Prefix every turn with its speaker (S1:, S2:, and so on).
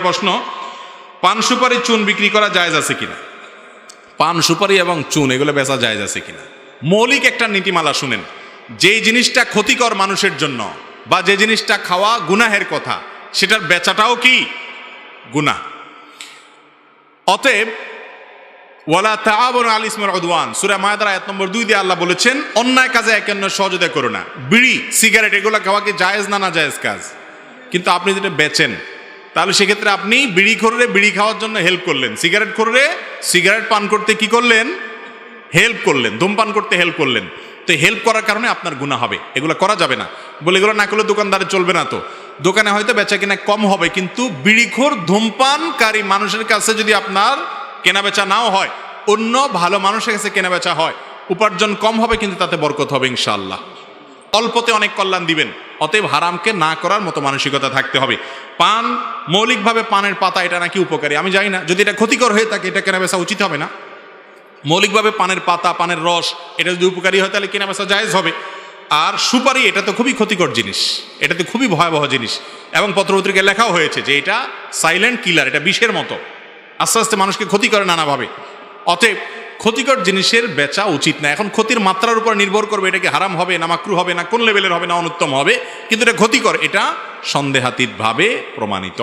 S1: প্রশ্ন, পান সুপারি চুন বিক্রি করা জায়েজ আছে কিনা? পান সুপারি এবং চুন এগুলো বেচা জায়েজ আছে কিনা? মৌলিক একটা নীতিমালা শুনেন, যেই জিনিসটা ক্ষতিকর মানুষের জন্য বা যে জিনিসটা খাওয়া গুনাহের কথা, সেটার বেচাটাও কি গুনাহ। অতএব ওয়ালা তাআবুনু আলাল ইসমি ওয়াল উদওয়ান, সূরা মায়েদার আয়াত নম্বর 2 দিয়ে আল্লাহ বলেছেন অন্যায় কাজে একে অন্যের সহযোগিতা করো না। বিড়ি সিগারেট এগুলো খাওয়া কি জায়েজ না জায়েজ কাজ? কিন্তু আপনি যেটা বেচেন, তাহলে সেক্ষেত্রে আপনি বিড়িখোররে বিড়ি খাওয়ার জন্য হেল্প করলেন, সিগারেট খোররে সিগারেট পান করতে কি করলেন? হেল্প করলেন, ধূমপান করতে হেল্প করলেন। তো হেল্প করার কারণে আপনার গুনাহ হবে, এগুলো করা যাবে না। বলে এগুলো না করলে দোকানদারে চলবে না, তো দোকানে হয়তো বেচা কিনা কম হবে, কিন্তু বিড়িখোর ধূমপানকারী মানুষের কাছে যদি আপনার কেনা বেচা নাও হয়, অন্য ভালো মানুষের কাছে কেনা বেচা হয়, উপার্জন কম হবে কিন্তু তাতে বরকত হবে ইনশাআল্লাহ। অল্পতে অনেক কল্যাণ দিবেন। অতএব হারামকে না করার মতো মানসিকতা থাকতে হবে। পান মৌলিকভাবে পানের পাতা এটা নাকি উপকারী, আমি জানি না, যদি এটা ক্ষতিকর হয়ে থাকে এটা কেনা বেচা উচিত হবে না। মৌলিকভাবে পানের পাতা, পানের রস এটা যদি উপকারী হয় তাহলে কেনা বেচা জায়েজ হবে। আর সুপারি এটা তো খুবই ক্ষতিকর জিনিস, এটা তো খুবই ভয়াবহ জিনিস, এবং পত্রপত্রিকায় লেখাও হয়েছে যে এটা সাইলেন্ট কিলার, এটা বিষের মতো, আস্তে আস্তে মানুষকে ক্ষতি করে নানাভাবে। অতএব ক্ষতিকর জিনিসের বেচা উচিত না। এখন ক্ষতির মাত্রার উপর নির্ভর করবে এটা কি হারাম হবে না মাকরুহ হবে না কোন লেভেলের হবে না অনুত্তম হবে, কিন্তু এটা ক্ষতিকর, এটা সন্দেহাতীতভাবে প্রমাণিত।